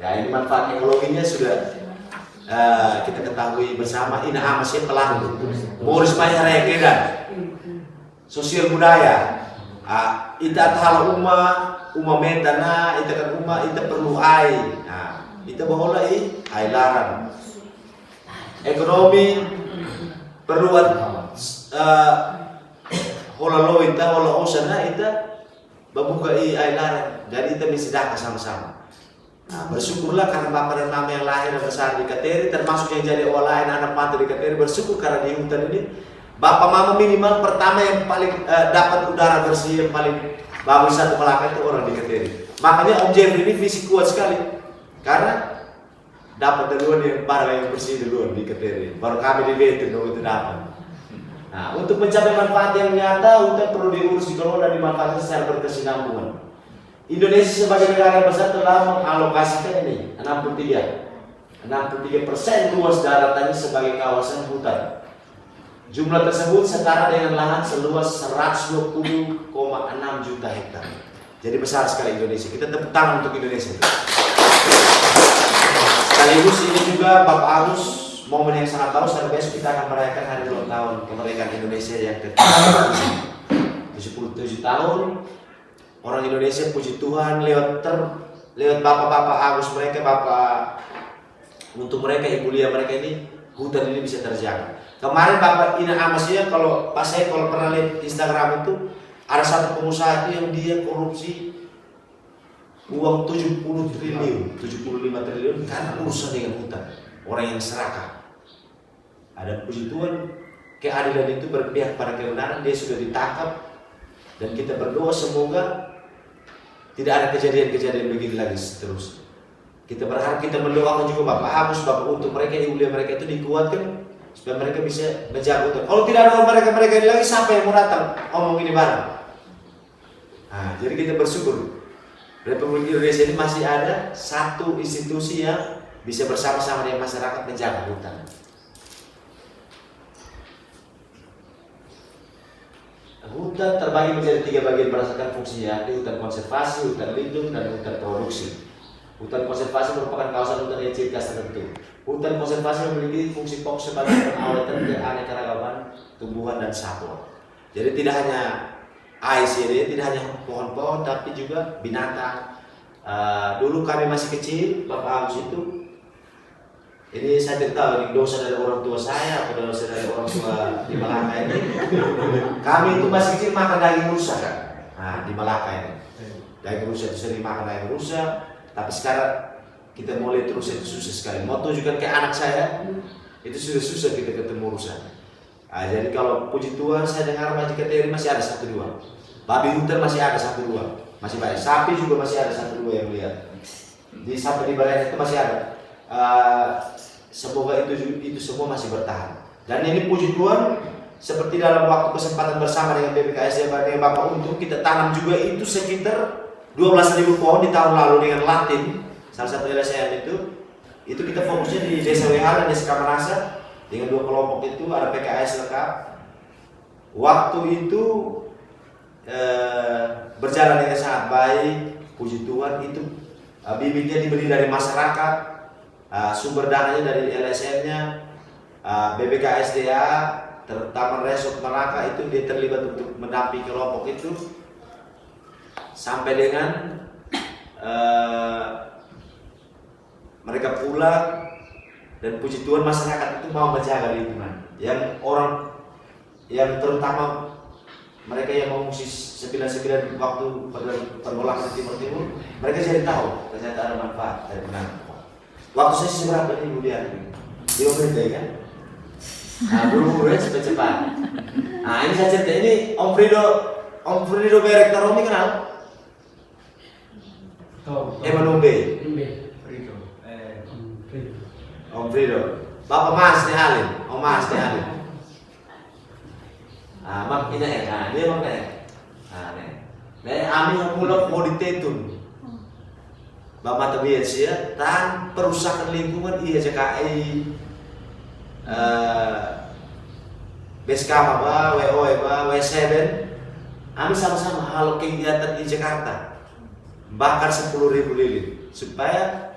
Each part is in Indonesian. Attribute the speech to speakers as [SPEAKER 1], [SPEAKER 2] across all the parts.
[SPEAKER 1] Ya ini manfaat ekologinya sudah kita ketahui bersama. Ini amasnya pelan. Boris Maya Rekedan. Sosial budaya. Ita tahala uma mentana, ita kan ita perlu ai. Ita bahola ai larang. Ekonomi perlu hola lo ita hola osana ita babuka ai larang. Jadi ita mesti dah sama-sama. Bersyukurlah karena bapak dan mama yang lahir dan besar di Kateri, termasuk yang jadi olahan anak mantu di Kateri. Bersyukur karena di hutan ini bapak mama minimal pertama yang paling dapat udara bersih yang paling bagus satu Melaka itu orang di Kateri. Makanya Om Jeffrey ini fisik kuat sekali karena dapat duluan yang barang yang bersih duluan di Kateri. Baru kami di Betul dulu itu dapat. Nah, untuk mencapai manfaat yang nyata, hutan perlu diurus, dikelola dan dimanfaatkan secara berkesinambungan. Indonesia sebagai negara yang besar telah mengalokasikan ini 63% luas daratannya sebagai kawasan hutan. Jumlah tersebut setara dengan lahan seluas 120,6 juta hektar. Jadi besar sekali Indonesia. Kita tepuk tangan untuk Indonesia. Sekaligus ini juga Bapak Agus momen yang sangat bagus karena besok kita akan merayakan hari ulang tahun kemerdekaan Indonesia yang ke-77 tahun. Orang Indonesia puji Tuhan lewat bapak-bapak Agus mereka, bapak untuk mereka, ibu Lia mereka ini hutan ini bisa terjaga. Kemarin Bapak Ina Amasnya kalau pernah lihat Instagram itu ada satu pengusaha itu yang dia korupsi uang 70 triliun, 75 triliun karena urusan dengan hutan. Orang yang serakah. Ada puji Tuhan keadilan itu berpihak pada kebenaran, dia sudah ditangkap dan kita berdoa semoga tidak ada kejadian-kejadian begini lagi seterusnya. Kita berharap, kita mendoakan juga Bapak Agus, Bapak untuk mereka, ibu mereka itu dikuatkan supaya mereka bisa menjaga hutan. Kalau tidak ada mereka ini lagi, siapa yang mau datang ngomong ini bareng? Nah, jadi kita bersyukur Republik Indonesia ini masih ada satu institusi yang bisa bersama-sama dengan masyarakat menjaga hutan. Hutan terbagi menjadi 3 bagian berdasarkan fungsinya, yaitu hutan konservasi, hutan lindung, dan hutan produksi. Hutan konservasi merupakan kawasan hutan yang ciri khas tertentu. Hutan konservasi memiliki fungsi pokok sebagai pengawetan keanekaragaman tumbuhan dan satwa. Jadi tidak hanya AICD, tidak hanya pohon-pohon, tapi juga binatang. Dulu kami masih kecil, Bapak Agus itu, ini saya tidak tahu ini dosa dari orang tua saya atau dosa dari orang tua di Malaka ini. Kami itu masih kecil makan daging rusa kan. Nah di Malaka ini daging rusa itu sering makan daging rusa. Tapi sekarang kita mulai terus itu susah sekali. Mau tunjukkan ke anak saya itu sudah susah kita ketemu rusa. Jadi kalau puji Tuhan saya dengar di Kateri masih ada 1-2. Babi hutan masih ada 1-2, masih banyak. Sapi juga masih ada 1-2 yang lihat. Sampai di Balayan itu masih ada. Semoga itu semua masih bertahan. Dan ini puji Tuhan, seperti dalam waktu kesempatan bersama dengan BPKS dengan Bapak untuk kita tanam juga itu sekitar 12.000 pohon di tahun lalu dengan Latin, salah satu LSM itu kita fokusnya di Desa WH dan Desa Kamarasa dengan 2 kelompok itu ada PKS lengkap. Waktu itu berjalan dengan sangat baik, puji Tuhan itu bibitnya dibeli dari masyarakat. Sumber dananya dari LSM-nya, BBKSDA, terutama Resort Malaka itu dia terlibat untuk mendampingi kelompok itu sampai dengan mereka pulang dan puji Tuhan masyarakat itu mau menjaga lingkungan. Yang terutama mereka yang mengungsi 99 waktu pergolakan di Timur, mereka jadi tahu ternyata ada manfaat dari penanganan. Waktu saya seberapa nih Bu Dian? 5 menit kan? Nah, buru-buru ya cepat-cepat. Nah ini saya cerita, ini Om Frido Berek Taromi kenal? Emanombe
[SPEAKER 2] Frido.
[SPEAKER 1] Om Frido. Bapak Mas nih Halim, Om Mas nih Halim. Mak ini ya, nah dia makanya. Nah, Ami pulang mau ditetun. Bapak tabiat ya, tan perusahaan lingkungan iya JKI, Beskama ba, WO ba, W7, kami sama-sama halo kegiatan di Jakarta, bakar 10.000 lilin supaya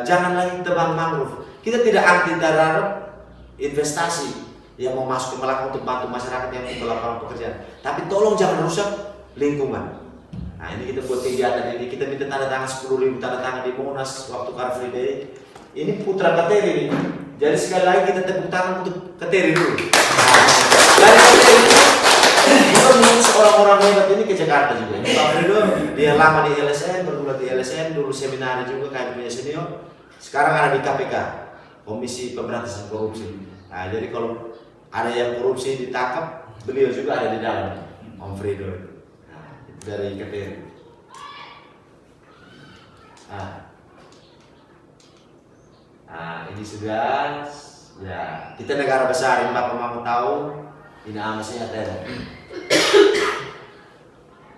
[SPEAKER 1] jangan lagi tebang mangrove. Kita tidak anti terhadap investasi yang mau masuk ke Melaka untuk bantu masyarakat yang untuk lapangan pekerjaan. Tapi tolong jangan rusak lingkungan. Nah ini kita buat kegiatan ini, kita minta tanda tangan 10.000 tanda tangan di Monas waktu Car Free Day. Ini putra Kateri nih. Jadi sekali lagi kita tepuk tangan untuk Kateri dulu. Dari Kateri kita mengurus orang-orang hebat ini ke Jakarta juga. Pak Fredo dia lama di LSN, bergulat di LSN, dulu seminar juga kayak punya senior. Sekarang ada di KPK, Komisi Pemberantasan Korupsi. Nah jadi kalau ada yang korupsi ditangkap, beliau juga ada di dalam, Om Fredo. Nah, itu dari KPR. Nah, ini sudah, ya kita negara besar, ini Bapak mau tahu, ini amasnya ada.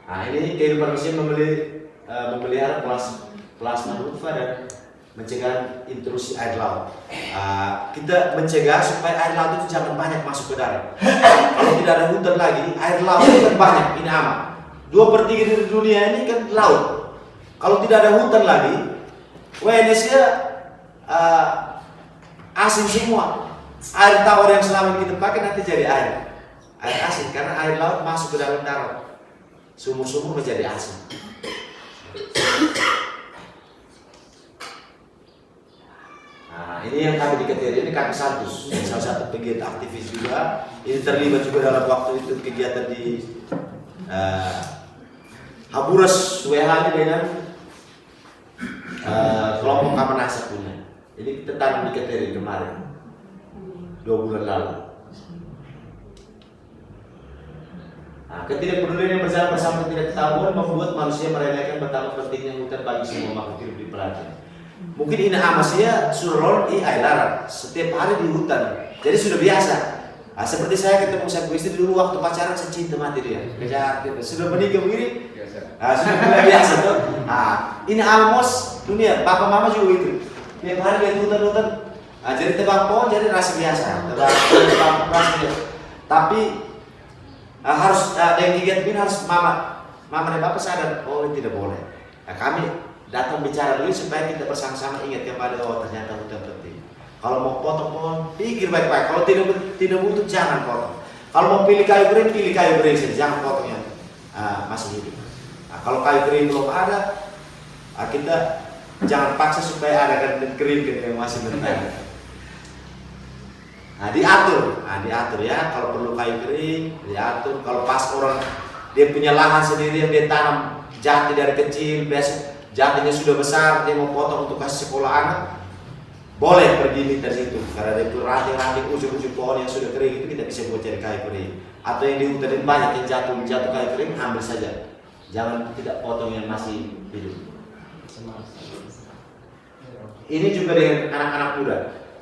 [SPEAKER 1] Nah ini kehidupan mesin memelihara plasma nutfah dan mencegah intrusi air laut. Kita mencegah supaya air laut itu jangan banyak masuk ke darat. Kalau tidak ada hutan lagi, air laut itu kan banyak, ini aman. 2/3 dari dunia ini kan laut. Kalau tidak ada hutan lagi, Indonesia asin semua. Air tawar yang selama ini kita pakai nanti jadi air asin karena air laut masuk ke dalam darat. Sumur-sumur menjadi asin. Nah, ini yang kami diketahui, ini kami Santus, salah satu pegiat aktivis juga. Ini terlibat juga dalam waktu itu kegiatan di Haburas WH dengan kelompok Kamanasa punya. Ini kita tanam di Kateri kemarin, 2 bulan lalu. Nah, ketidakpedulian yang berjalan bersama ketidaktahuan membuat manusia meremehkan betapa pentingnya hutan bagi semua makhluk hidup di pelataran. Mungkin ini Amasya surol air larat setiap hari di hutan, jadi sudah biasa. Nah, seperti saya ketemu saya istri dulu waktu pacaran saya cinta mati dia, kejar gitu. Sudah menikah begini, sudah mulai biasa tuh. Nah, ini Amos dunia, papa mama juga itu. Tiap hari lihat hutan-hutan, jadi tebang pohon jadi rasa biasa, tebang rasa biasa. Tapi harus yang kegiatan ini harus mama dan bapak sadar, oh ini tidak boleh. Nah, kami datang bicara dulu supaya kita bersama-sama ingat kepada ternyata hutan penting. Kalau mau potong pohon, pikir baik-baik. Kalau tidak butuh jangan potong. Kalau mau pilih kayu kering saja, jangan potong yang masih hidup. Nah, kalau kayu kering belum ada, kita jangan paksa supaya ada kan kering yang masih mentah. Nah, diatur ya. Kalau perlu kayu kering, diatur. Kalau pas orang dia punya lahan sendiri yang dia tanam jati dari kecil, biasa jatinya sudah besar, dia mau potong untuk kasih sekolah anak, boleh pergi minta situ. Karena itu ranting-ranting ujung-ujung pohon yang sudah kering itu kita bisa buat cari kayu kering. Atau yang di hutan ini banyak yang jatuh kayu kering, ambil saja. Jangan tidak potong yang masih hidup. Ini juga dengan anak-anak muda.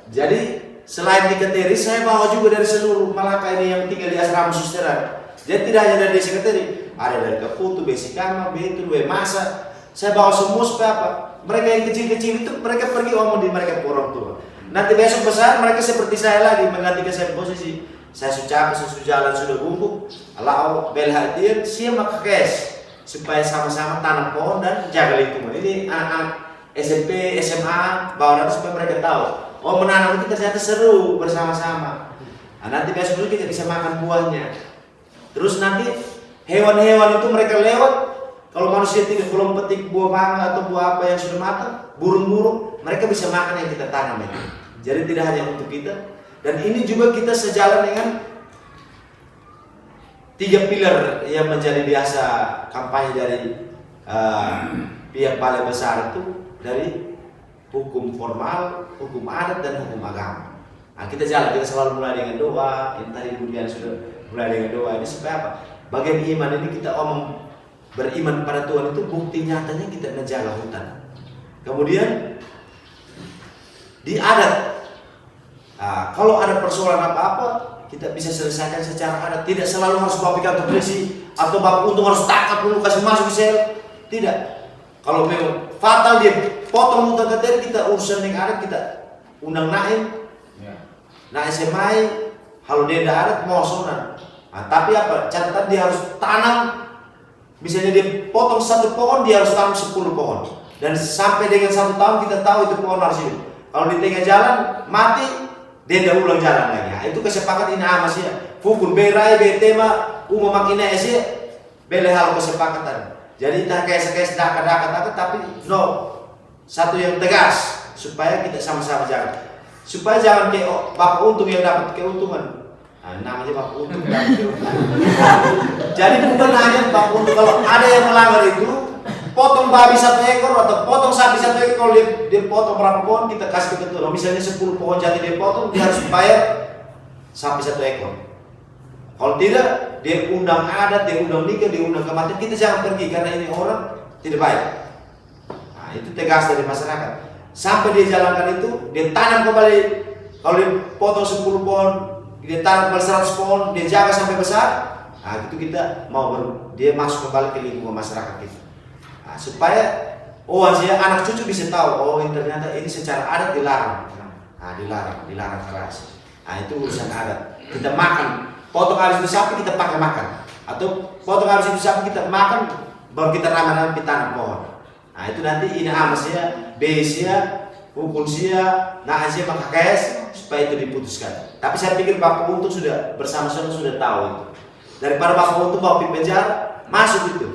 [SPEAKER 1] Jadi selain di Kateri, saya bawa juga dari seluruh Malaka ini yang tinggal di asrama Susteran. Jadi tidak hanya dari desa Kateri, ada dari Kaputu, Besikama, Betul, Masa. Saya bawa semua supaya apa? Mereka yang kecil-kecil itu mereka pergi omong di mereka ke orang tua. Nanti besok besar mereka seperti saya lagi menggantikan saya posisi. Saya sudah capek, sudah jalan, sudah bungkuk. Allah belhatian, siapa kes supaya sama-sama tanam pohon dan jaga lingkungan. Ini anak-anak SMP, SMA, bawa nanti supaya mereka tahu. Oh menanam itu ternyata seru bersama-sama. Nah, nanti besok dulu kita bisa makan buahnya. Terus nanti hewan-hewan itu mereka lewat. Kalau manusia belum petik buah mangga atau buah apa yang sudah matang, burung-burung, mereka bisa makan yang kita tanam itu. Jadi tidak hanya untuk kita. Dan ini juga kita sejalan dengan 3 pilar yang menjadi biasa kampanye dari pihak balai besar itu dari hukum formal, hukum adat dan hukum agama. Nah, kita jalan, kita selalu mulai dengan doa. Yang tadi Budian sudah mulai dengan doa. Ini supaya apa? Bagian iman ini kita omong. Beriman pada Tuhan itu bukti nyatanya kita menjaga hutan. Kemudian di adat, kalau ada persoalan apa-apa kita bisa selesaikan secara adat. Tidak selalu harus bawa kantor polisi atau bawa untung harus tangkap dulu kasih masuk ke sel. Tidak. Kalau memang fatal dia potong hutan Kateri, kita urusan dengan adat, kita undang Naim, Naim semai, kalau dia ada adat mau sonan. Tapi apa? Catatan dia harus tanam. Misalnya dia potong 1 pohon, dia harus tanam 10 pohon. Dan sampai dengan 1 tahun kita tahu itu pohon harus hidup. Kalau di tengah jalan mati, dia tidak ulang jalan lagi. Nah, itu kesepakatan ini amas ya. Fukun berai betema umum makina esi bele hal kesepakatan. Jadi tak kayak daka tapi no satu yang tegas supaya kita sama-sama jaga. Supaya jangan kayak bapak untung yang dapat keuntungan. Nah, namanya bapak untung dapat keuntungan. Jadi bukan hanya bapak untung, kalau ada yang melanggar itu potong babi 1 ekor atau potong sapi 1 ekor, kalau dia potong berapa pohon kita kasih ketentuan. Misalnya 10 pohon jati dia potong, dia harus bayar sapi 1 ekor. Kalau tidak, dia undang adat, dia undang nikah, dia undang kematian, kita jangan pergi karena ini orang tidak baik. Nah, itu tegas dari masyarakat. Sampai dia jalankan itu, dia tanam kembali. Kalau dia potong 10 pohon, dia tanam kembali 100 pohon, dia jaga sampai besar. Nah, itu kita mau dia masuk kembali ke lingkungan masyarakat kita. Nah, supaya anak cucu bisa tahu, ternyata ini secara adat dilarang. Nah, dilarang keras. Nah, itu urusan adat. Kita makan, potong habis itu sapi kita pakai makan, atau potong habis itu sapi kita makan, baru kita ramai-ramai tanam pohon. Nah, itu nanti ini amasnya, besia, hukunsia, nahasia maka KS supaya itu diputuskan. Tapi saya pikir Bapak Untung sudah bersama-sama sudah tahu itu. Daripada Bapak Untung bawa di penjara, masuk itu.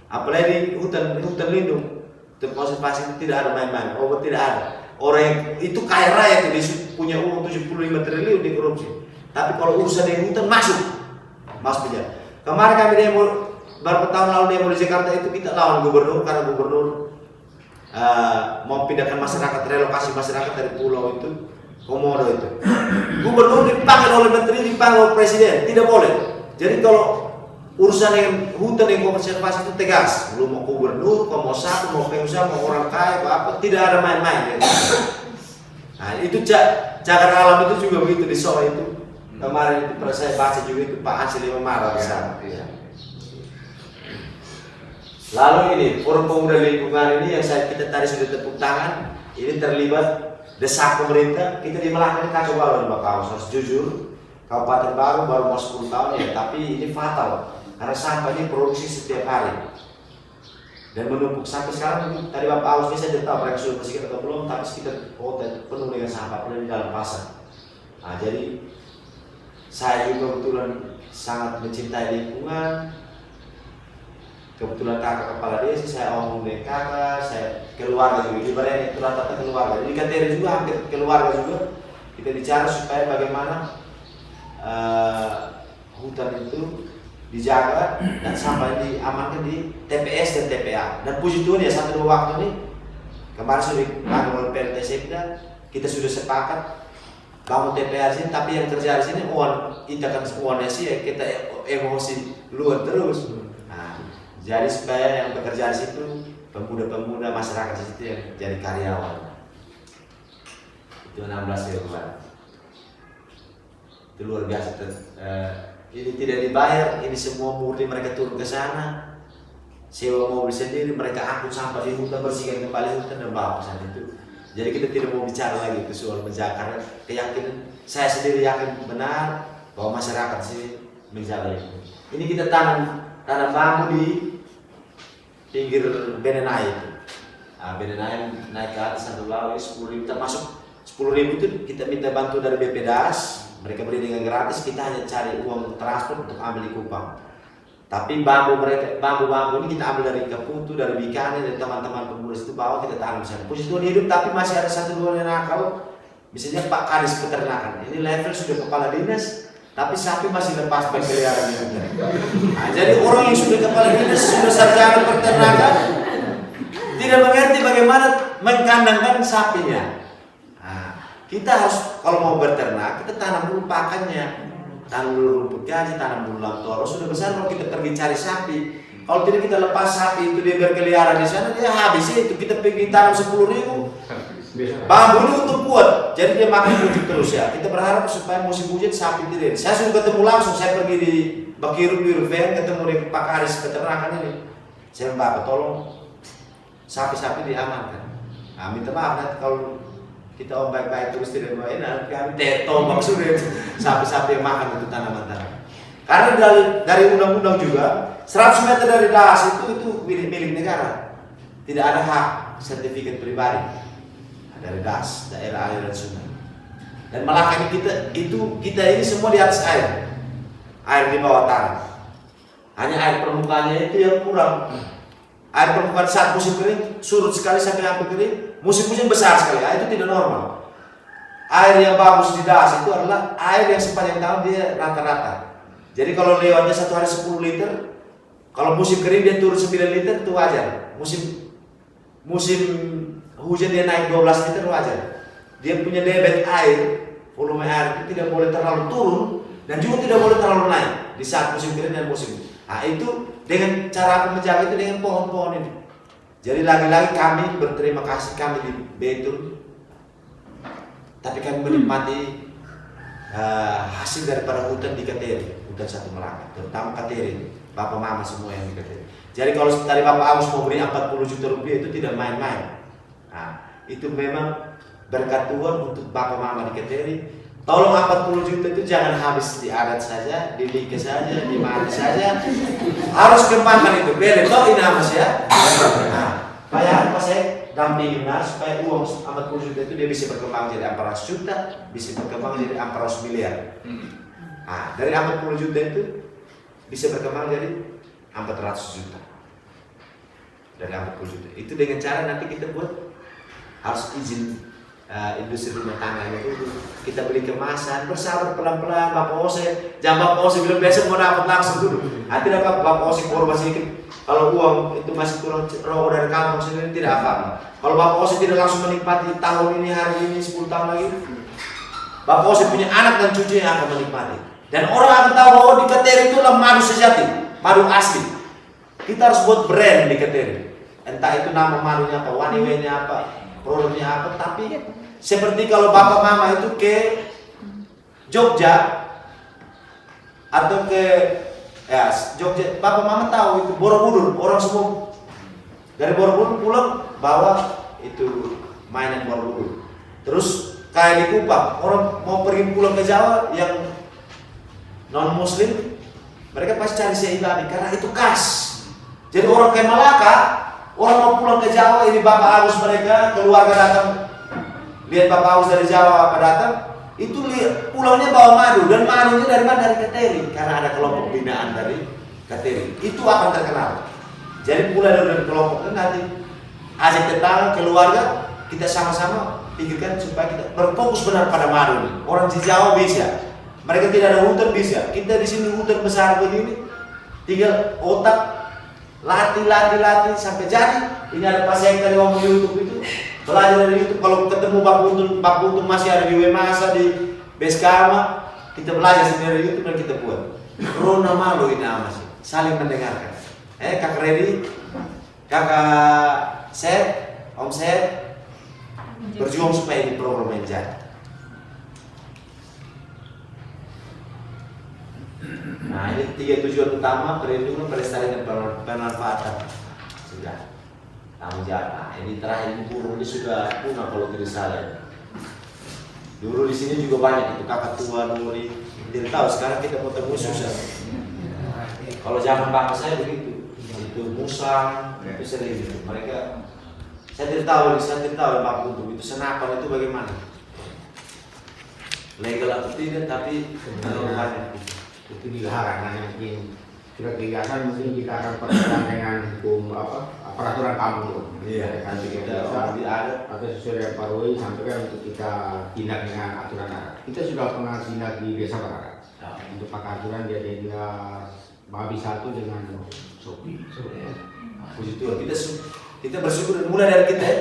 [SPEAKER 1] Apalagi hutan lindung, hutan konservasi itu tidak ada main-main. Tidak ada. Orang yang itu kaya raya itu, dia punya uang 75 triliun di korupsi. Tapi kalau urusan dengan hutan masuk penjara. Kemarin kami demo beberapa tahun lalu demo di Jakarta itu kita lawan gubernur karena gubernur mau pindahkan masyarakat, relokasi masyarakat dari pulau itu Komodo itu. Gubernur dipanggil oleh menteri, dipanggil oleh presiden, tidak boleh. Jadi kalau urusan dengan hutan dan konservasi itu tegas. Lu mau gubernur, mau satu, mau pengusaha, mau orang kaya, mau apa, tidak ada main-main. Nah, itu cagar alam itu juga begitu di Solo itu. Kemarin itu pernah saya baca juga itu Pak Hasil yang marah di sana. Lalu ini Forum Pemuda Lingkungan ini yang kita tadi sudah tepuk tangan, ini terlibat desak pemerintah. Kita di Melaka ini kacau balau Mbak Kaus, harus jujur. Kabupaten baru mau 10 tahun ya, tapi ini fatal karena sampah ini produksi setiap hari dan menumpuk sampai sekarang. Tadi Bapak Aus saya tidak tahu mereka sudah bersihkan atau belum, tapi sekitar kota itu penuh dengan sampah, penuh di dalam pasar. Nah, jadi saya juga kebetulan sangat mencintai lingkungan. Kebetulan kakak kepala desa, saya omong dengan kakak, saya keluarga juga, ibaratnya itu rata-rata keluarga. Jadi KTR juga hampir keluarga juga. Kita bicara supaya bagaimana hutan itu dijaga dan sampah diamankan di TPS dan TPA. Dan puji Tuhan ya 1-2 waktu ini kemarin sudah dibangun oleh PLT Sekda, kita sudah sepakat bangun TPA sini, tapi yang kerja di sini kita kan semuanya sih ya, kita emosi luar terus. Nah, jadi supaya yang bekerja di situ pemuda-pemuda masyarakat di situ yang jadi karyawan. Itu 16 Februari. Itu luar biasa. Ini tidak dibayar, ini semua murni mereka turun ke sana, sewa mobil sendiri, mereka angkut sampah di hutan, bersihkan kembali hutan dan bawa ke sana itu. Jadi kita tidak mau bicara lagi itu soal menjaga, karena keyakinan saya sendiri yakin benar bahwa masyarakat sini menjaga itu. Ini kita tanam bambu di pinggir Benenai itu. Nah, Benenai naik ke atas satu laut 10.000, termasuk 10.000 itu kita minta bantu dari BPDAS. Mereka beri dengan gratis, kita hanya cari uang transport untuk ambil di Kupang. Tapi bambu ini kita ambil dari Kaputu, dari Bikani, dari teman-teman pemuda itu bawa kita tanam di sana. Puji Tuhan hidup, tapi masih ada 1-2 yang nakal. Misalnya Pak Kadis Peternakan, ini level sudah kepala dinas, tapi sapi masih lepas berkeliaran di hutan. Nah, jadi orang yang sudah kepala dinas, sudah sarjana peternakan, tidak mengerti bagaimana mengkandangkan sapinya. Kita harus kalau mau berternak, kita tanam dulu pakannya, tanam dulu rumput gaji, tanam dulu lamtoro. Sudah besar kalau kita pergi cari sapi. Kalau tidak kita lepas sapi itu dia berkeliaran di sana, dia habis itu. Kita pergi tanam 10.000, bambu ini untuk kuat, jadi dia makan bujuk terus ya. Kita berharap supaya musim hujan sapi tidak. Saya sudah ketemu langsung, saya pergi di Bakiru ketemu dengan Pak Kadis Peternakan ini. Saya Bapak tolong sapi-sapi diamankan. Nah, minta maaf nanti kalau kita baik-baik terus tidak main, kami tombak sudah sapi-sapi yang makan itu tanaman-tanaman. Karena dari undang-undang juga 100 meter dari das itu milik negara, tidak ada hak sertifikat pribadi dari DAS, daerah aliran sungai. Dan malah kita ini semua di atas air di bawah tanah. Hanya air permukaannya itu yang kurang. Air permukaan saat musim kering surut sekali sampai hampir kering, musim-musim besar sekali. Itu tidak normal. Air yang bagus di DAS itu adalah air yang sepanjang tahun dia rata-rata. Jadi kalau lewatnya satu hari 10 liter, kalau musim kering dia turun 9 liter itu wajar. Musim hujan dia naik 12 liter wajar. Dia punya debit air, volume air itu tidak boleh terlalu turun dan juga tidak boleh terlalu naik di saat musim kering dan musim. Nah itu dengan cara menjaga itu dengan pohon-pohon ini. Jadi lagi-lagi kami berterima kasih kami di Betul, tapi kami menikmati hasil daripada hutan di Kateri, hutan Satu Melaka, terutama Kateri, Bapak Mama semua yang di Kateri. Jadi kalau tadi Bapak Agus mau beri 40 juta rupiah itu tidak main-main. Nah, itu memang berkat Tuhan untuk Bapak Mama di Kateri. Tolong 40 juta itu jangan habis di adat saja, di like saja, di mati saja. Harus kembangkan itu. Beli toh ini Mas ya. Nah, bayar apa saya dampingi Mas supaya uang 40 juta itu dia bisa berkembang jadi 400 juta, bisa berkembang jadi 400 miliar. Nah, dari 40 juta itu bisa berkembang jadi 400 juta. Dari 40 juta. Itu dengan cara nanti kita buat harus izin industri rumah tangga itu kita beli kemasan, bersabar pelan-pelan. Bapak Ose, jangan Bapak Ose bilang biasa mau dapat langsung dulu. Nanti dapat Bapak Ose korban sedikit. Kalau uang itu masih kurang rokok dari kantong sendiri tidak apa. Kalau Bapak Ose tidak langsung menikmati tahun ini, hari ini, 10 tahun lagi, Bapak Ose punya anak dan cucu yang akan menikmati. Dan orang akan tahu bahwa di Kateri itu adalah madu sejati, madu asli. Kita harus buat brand di Kateri. Entah itu nama madunya apa, waniwenya apa, produknya apa, tapi seperti kalau Bapak Mama itu ke Jogja atau ke Jogja, Bapak Mama tahu itu Borobudur, orang semua dari Borobudur pulang bawa itu mainan Borobudur. Terus kayak di Kupang, orang mau pergi pulang ke Jawa yang non Muslim, mereka pasti cari Seibabi karena itu khas. Jadi orang ke Malaka, orang mau pulang ke Jawa, ini Bapak Agus mereka keluarga datang. Lihat Bapak Agus dari Jawa apa datang, itu lihat pulangnya bawa madu, dan madunya dari mana? Dari Kateri, karena ada kelompok binaan dari Kateri. Itu akan terkenal. Jadi mulai dari kelompok itu nanti ajak tetangga, keluarga, kita sama-sama pikirkan supaya kita berfokus benar pada madu ini. Orang di Jawa bisa, mereka tidak ada hutan bisa. Kita di sini hutan besar begini, tinggal otak latih sampai jadi. Ini ada pas yang tadi ngomong YouTube itu. Belajar dari YouTube, kalau ketemu Bak Buntun masih ada di Wemasa, di Beskama, kita belajar sendiri dari YouTube dan kita buat. Rona malu ini ama sih, saling mendengarkan. Kakak Redi, Kakak Seth, Om Seth, berjuang supaya ini program yang jadi. Nah ini 3 tujuan utama: perlindungan, pelestarian, dan pemanfaatan. Sudah. Tanggung jawab. Nah, ini terakhir ini burung ini sudah punah kalau tidak salah. Dulu di sini juga banyak itu kakak tua Nuri. Tidak tahu sekarang kita mau temu susah. Kalau zaman bapak saya begitu, itu musang, itu sering itu. Mereka, saya tidak tahu Bapak Buntun itu senapan itu bagaimana. Legal atau tidak, tapi banyak
[SPEAKER 2] itu dilarang. Hanya mungkin sudah kebiasaan, mungkin kita akan perhatikan dengan hukum peraturan kampung.
[SPEAKER 1] Iya,
[SPEAKER 2] kan
[SPEAKER 1] kita ada
[SPEAKER 2] atau sesuai dengan Pak Roy sampaikan untuk kita tindak dengan aturan adat. Kita sudah pernah tindak di Desa Barakat. Untuk pakai aturan dia babi satu dengan sopi.
[SPEAKER 1] Puji Tuhan, kita bersyukur mulai dari kita.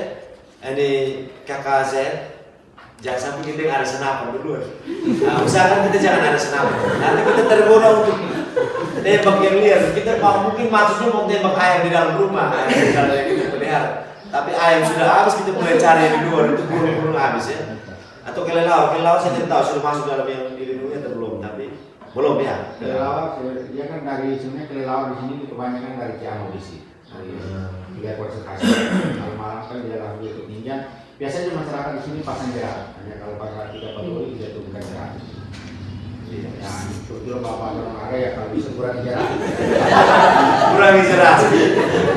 [SPEAKER 1] Ini kakak saya, jangan sampai kita ada senapan dulu. Nah, usahakan kita jangan ada senapan. Nanti kita tergoda untuk tembak yang liar. Kita mungkin maksudnya mau tembak ayam di dalam rumah, ayam di dalam yang kita pelihara. Tapi ayam sudah habis, kita mulai cari yang di luar, itu burung-burung habis ya. Atau kelelawar saya tidak tahu sudah masuk dalam yang dilindungi atau belum, tapi belum ya.
[SPEAKER 2] Kelelawar, dia kan dari sebenarnya kelelawar di sini kebanyakan dari Cianjur di sini. Tiga konsentrasi. Kalau malam kan dia lagi ikut ninja. Biasanya masyarakat di sini pasang jerat. Hanya kalau pasang kita patroli dia turunkan jerat. Ya, betul Bapak orang ada ya kalau bisa kurang jerat.
[SPEAKER 1] Kurang jerat.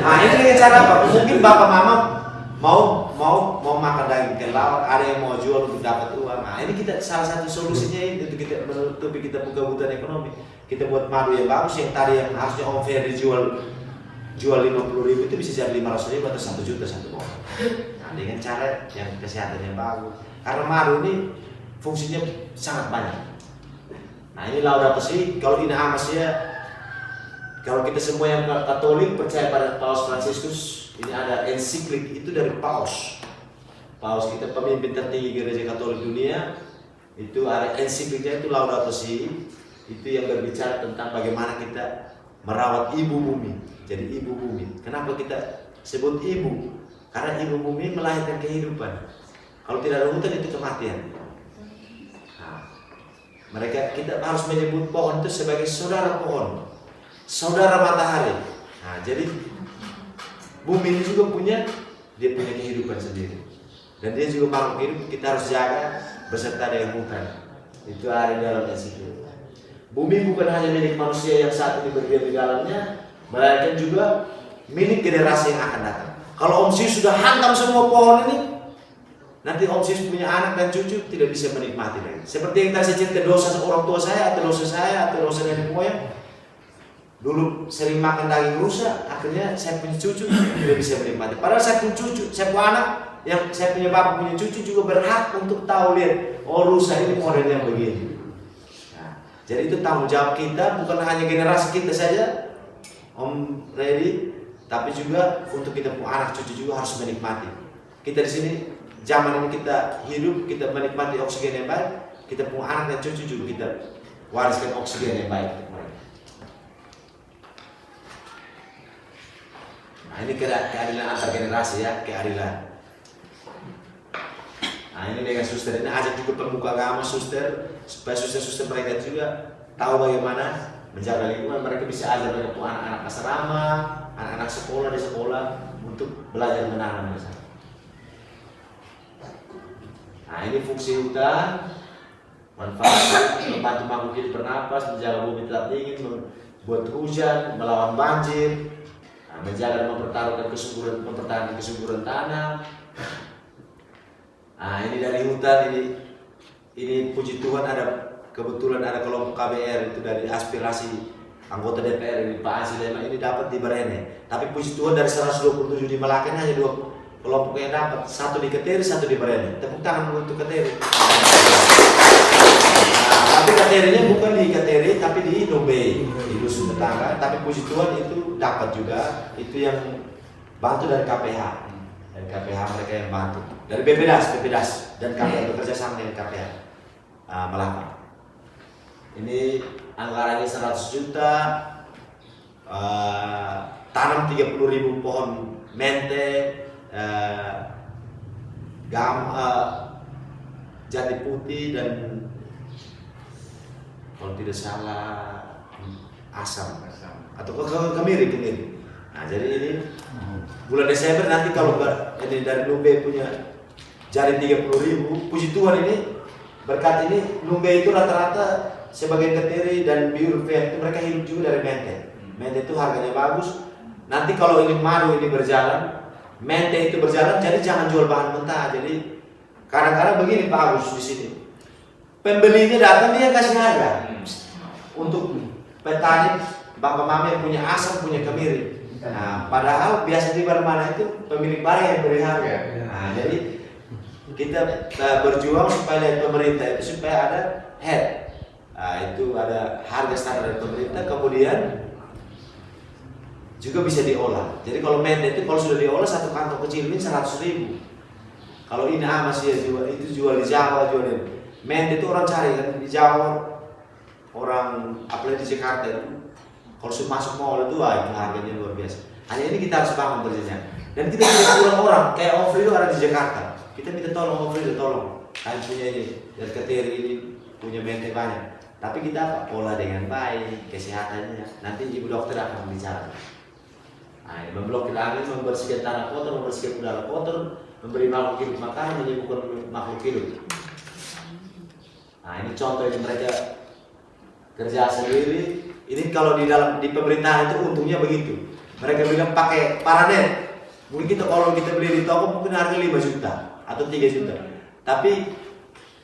[SPEAKER 1] Nah ini dengan cara apa? Mungkin Bapak Mama mau makan daging kelelawar, ada yang mau jual untuk dapat uang. Nah, ini kita salah satu solusinya ini untuk kita menutupi kita kebutuhan ekonomi. Kita buat madu yang bagus, yang tadi yang harusnya Om Ferry jual 50.000 itu bisa jadi 500.000 atau 1 juta satu pohon. Nah, dengan cara yang kesehatannya bagus. Karena madu ini fungsinya sangat banyak. Nah, ini Laudato Si. Kalau ini Amas ya, kalau kita semua yang Katolik percaya pada Paus Fransiskus, ini ada ensiklik itu dari Paus kita pemimpin tertinggi gereja Katolik dunia, itu ada ensikliknya itu Laudato Si, itu yang berbicara tentang bagaimana kita merawat ibu bumi. Jadi ibu bumi, kenapa kita sebut ibu? Karena ibu bumi melahirkan kehidupan. Kalau tidak ada hutan itu kematian. Nah, kita harus menyebut pohon itu sebagai saudara pohon, saudara matahari. Nah, jadi bumi ini juga punya kehidupan sendiri, dan dia juga makhluk hidup, kita harus jaga beserta dengan hutan. Itu ada di dalam ensiklik. Bumi bukan hanya milik manusia yang saat ini berdiam di dalamnya, melainkan juga milik generasi yang akan datang. Kalau Om Sius sudah hantam semua pohon ini, nanti Om Sius punya anak dan cucu tidak bisa menikmati lagi. Seperti yang tadi saya cerita, dosa orang tua saya atau dosa nenek moyang. Dulu sering makan daging rusa, akhirnya saya punya cucu tidak bisa menikmati. Padahal saya punya cucu, saya punya anak, yang saya punya bapak punya cucu juga berhak untuk tahu, lihat, oh rusa ini modelnya begini. Nah, jadi itu tanggung jawab kita, bukan hanya generasi kita saja, Om Reddy, tapi juga untuk kita punya anak cucu juga harus menikmati. Kita di sini zaman ini kita hidup, kita menikmati oksigen yang baik, kita punya anak dan cucu juga kita wariskan oksigen yang baik. Nah, ini keadilan antar generasi ya, keadilan. Nah, ini dengan suster ini ajak juga pemuka agama suster, supaya suster-suster mereka juga tahu bagaimana menjaga lingkungan. Mereka bisa ajar mereka anak-anak asrama, anak-anak sekolah di sekolah untuk belajar menanam bersama. Nah, ini fungsi hutan, manfaat membantu makhluk hidup bernapas, menjaga bumi tetap dingin, membuat hujan, melawan banjir. Menjaga dan mempertahankan kesuburan tanah. Nah, ini dari hutan ini puji Tuhan kebetulan ada kelompok KBR itu dari aspirasi anggota DPR ini Pak Ansi Lema ini dapat di Barene. Tapi puji Tuhan dari 127 di Melaken hanya 2 kelompok yang dapat, 1 di Keteri, 1 di Barene. Tepuk tangan untuk Keteri. Nah, tapi Keterinya bukan di Keteri tapi di Numbe, di dusun tetangga. Tapi puji Tuhan itu dapat juga, itu yang bantu dari KPH. Dari KPH mereka yang bantu. Dari BPDAS dan KPH bekerja sama dengan KPH Melaka. Ini anggarannya 100 juta, tanam 30.000 pohon mente, jati putih dan kalau tidak salah asam atau kemiri. Nah, jadi ini bulan Desember nanti kalau ini dari Numbe punya jari 30.000, puji Tuhan ini berkat ini Numbe itu rata-rata sebagai Ketiri dan Biurfet itu mereka hidup juga dari mente. Mente itu harganya bagus. Nanti kalau ini madu ini berjalan, mente itu berjalan, jadi jangan jual bahan mentah. Jadi kadang-kadang begini Pak Agus di sini, pembelinya datang dia kasih harga untuk petani bapak mama yang punya asam punya kemiri. Nah, padahal biasa di mana itu pemilik barang yang beri harga. Nah, jadi kita berjuang supaya dari pemerintah itu supaya ada head. Nah, itu ada harga standar dari pemerintah, kemudian juga bisa diolah. Jadi kalau mente itu kalau sudah diolah 1 kantong kecil ini 100.000. Kalau ini masih jual itu jual di Jawa, jual di mente itu orang cari kan di Jawa, orang apalagi di Jakarta itu kalau sudah masuk mall itu itu harganya luar biasa. Hanya ini kita harus bangun kerjanya. Dan kita tidak kurang orang kayak Om Frido ada di Jakarta. Kita minta tolong Om Frido, tolong. Kalian punya ini dan Ketiri ini punya mente banyak. Tapi kita pola dengan baik, kesehatannya. Nanti ibu dokter akan bicara. Nah, memblokir angin, membersihkan tanah kotor, membersihkan udara kotor, memberi makhluk hidup makanan, menyembuhkan makhluk hidup. Nah, ini contoh yang mereka kerja sendiri. Ini kalau di pemerintahan itu untungnya begitu. Mereka bilang pakai paranet, Mungkin kita kalau kita beli di toko mungkin harga 5 juta atau 3 juta. Tapi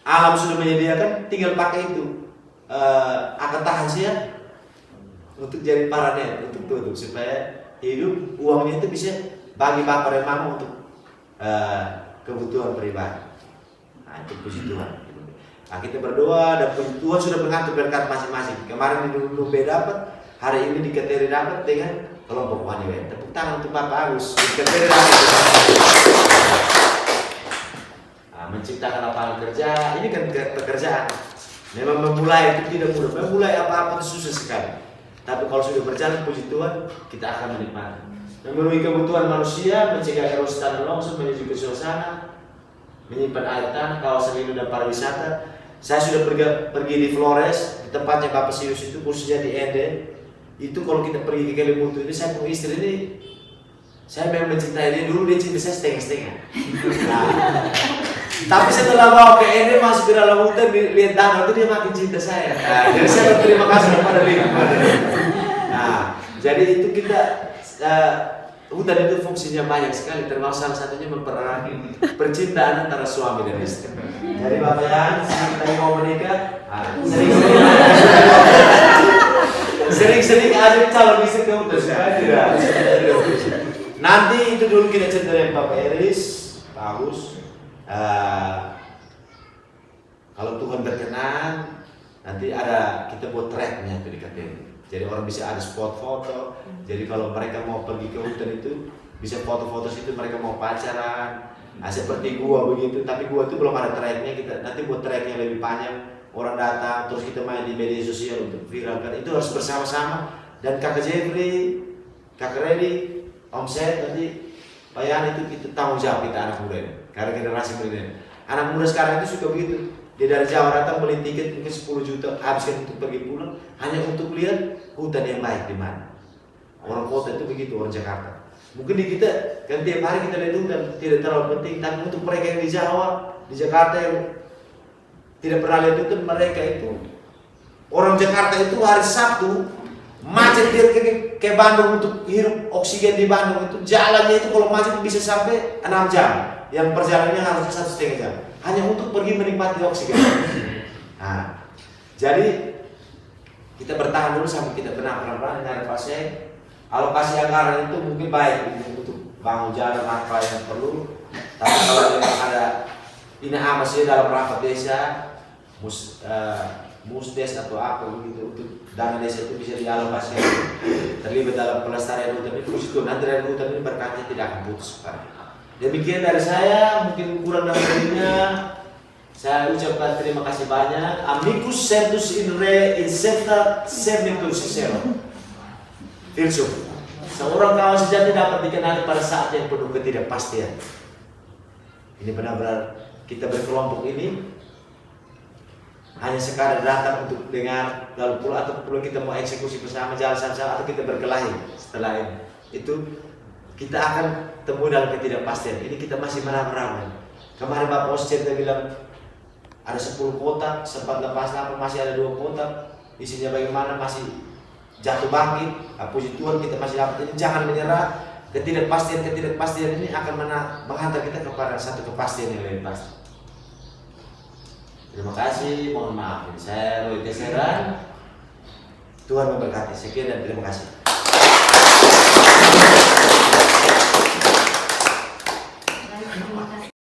[SPEAKER 1] alam sudah menyediakan, tinggal pakai itu. Akan tahan sih ya untuk jadi paranet, untuk tutup supaya hidup uangnya itu bisa bagi bapak dan mama untuk kebutuhan pribadi. Nah, itu puji Tuhan. Nah, kita berdoa dan puji Tuhan sudah mengatur berkat masing-masing. Kemarin di Lumbe dapat, hari ini di Keteri dapat dengan kelompok wanita. Tepuk tangan untuk Bapak Agus. Di Keteri dapat. Nah, menciptakan lapangan kerja, ini kan pekerjaan. Memang memulai itu tidak mudah. Memulai apa-apa itu susah sekali. Tapi kalau sudah berjalan, puji Tuhan, kita akan menikmati. Memenuhi kebutuhan manusia, mencegah erosi tanah longsor, menyusun suasana, menyimpan air tanah, kawasan lindung dan pariwisata. Saya sudah pergi di Flores, di tempatnya Bapak Sius itu, khususnya di Eden. Itu kalau kita pergi ke Kalimutu ini, saya punya istri ini, saya memang mencintai dia, dulu dia cinta saya setengah-setengah. Nah, tapi setelah bawa ke Eden, masuk ke dalam hutan, lihat danau itu dia makin cinta saya. Nah, jadi saya berterima kasih kepada dia. Nah, jadi itu kita hutan itu fungsinya banyak sekali, termasuk salah satunya mempererat percintaan antara suami dan istri. Jadi Bapak Yan, kita mau menikah, sering-sering ajak calon istri ke hutan supaya tidak. Nanti itu dulu kita cerita dengan Bapak Eris, Pak Agus. Kalau Tuhan berkenan, nanti ada kita buat tracknya itu di KTN. Jadi orang bisa ada spot foto. Jadi kalau mereka mau pergi ke hutan itu bisa foto-foto situ, mereka mau pacaran. Nah, seperti gua begitu, tapi gua itu belum ada tracknya. Kita nanti buat tracknya lebih panjang. Orang datang terus kita main di media sosial untuk viralkan. Itu harus bersama-sama. Dan Kakak Jeffrey, Kakak Reddy, Om Seth nanti Pak Yan itu kita tanggung jawab kita anak muda ini. Karena generasi milenial. Anak muda sekarang itu suka begitu. Dia dari Jawa datang beli tiket mungkin 10 juta habiskan untuk pergi pulang hanya untuk lihat hutan yang baik di mana. Orang kota itu begitu, orang Jakarta. Mungkin di kita kan tiap hari kita lihat hutan tidak terlalu penting, tapi untuk mereka yang di Jawa, di Jakarta yang tidak pernah lihat hutan, mereka itu orang Jakarta itu hari Sabtu macet dia ke Bandung untuk hirup oksigen di Bandung itu jalannya itu kalau macet bisa sampai 6 jam. Yang perjalanannya harusnya 1,5 jam hanya untuk pergi menikmati oksigen. Nah, jadi kita bertahan dulu sampai kita benar pelan-pelan dengan pasien. Alokasi anggaran itu mungkin baik untuk bangun jalan apa yang perlu. Tapi kalau memang ada ini masih dalam rapat desa, musdes atau apa begitu untuk dana desa itu bisa dialokasi terlibat dalam pelestarian hutan itu. Itu nanti dari hutan ini berkatnya tidak akan putus. Demikian dari saya, mungkin kurang lebihnya saya ucapkan terima kasih banyak. Amicus sertus in re incepta semicus sisero. Filsuf. Seorang kawan sejati dapat dikenali pada saat yang penuh ketidakpastian. Ini benar-benar kita berkelompok ini hanya sekadar datang untuk dengar lalu pulang atau pulang kita mau eksekusi bersama jalan sama-sama atau kita berkelahi setelah ini. Itu kita akan temu dalam ketidakpastian. Ini kita masih meraba-raba. Kemarin Bapak Oscar dia bilang ada 10 kotak, sempat lepas apa masih ada 2 kotak. Isinya bagaimana masih jatuh bangkit. Puji Tuhan kita masih dapat ini. Jangan menyerah. Ketidakpastian ini akan menghantar kita kepada satu kepastian yang lebih pasti. Terima kasih. Mohon maaf. Saya Roy Teseran. Tuhan memberkati. Sekian dan terima kasih.